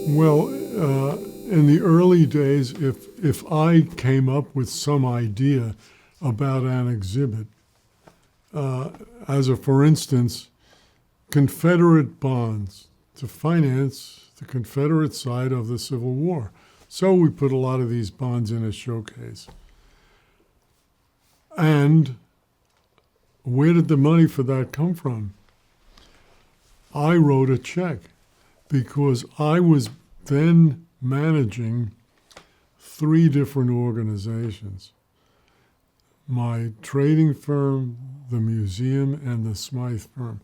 Well, in the early days, if I came up with some idea about an exhibit, for instance, Confederate bonds to finance the Confederate side of the Civil War. So we put a lot of these bonds in a showcase. And where did the money for that come from? I wrote a check because I was then managing 3 different organizations: my trading firm, the museum, and the Smythe firm.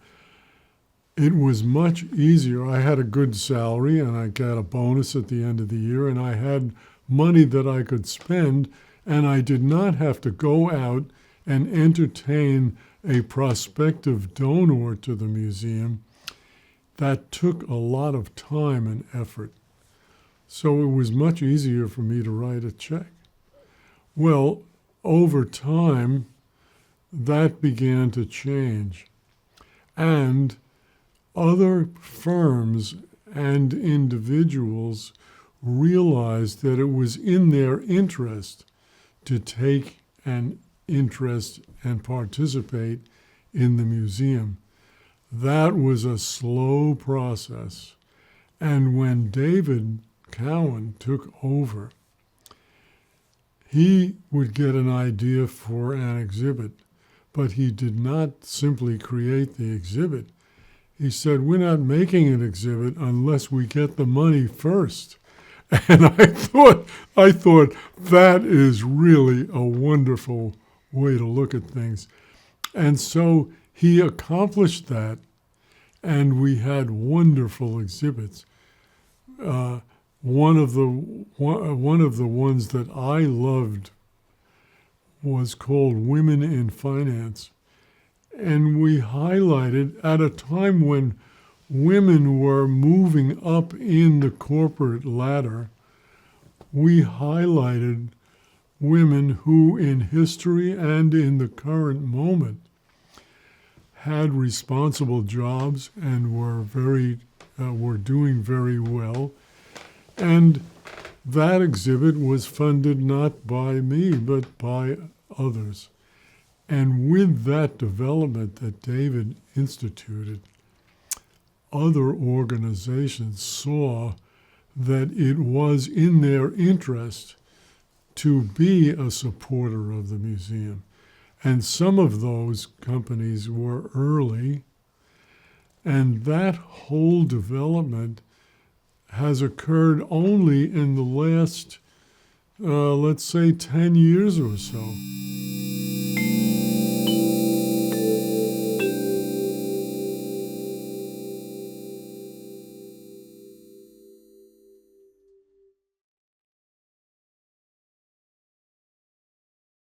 It was much easier. I had a good salary, and I got a bonus at the end of the year, and I had money that I could spend, and I did not have to go out and entertain a prospective donor to the museum. That took a lot of time and effort. So it was much easier for me to write a check. Well, over time, that began to change. And other firms and individuals realized that it was in their interest to take an interest and participate in the museum. That was a slow process. And when David Cowan took over, he would get an idea for an exhibit, but he did not simply create the exhibit. He said, we're not making an exhibit unless we get the money first. And I thought that is really a wonderful way to look at things. And so he accomplished that, and we had wonderful exhibits. One of the ones that I loved was called Women in Finance. And we highlighted, at a time when women were moving up in the corporate ladder, we highlighted women who in history and in the current moment had responsible jobs and were doing very well. And that exhibit was funded not by me, but by others. And with that development that David instituted, other organizations saw that it was in their interest to be a supporter of the museum. And some of those companies were early, and that whole development has occurred only in the last, let's say, 10 years or so.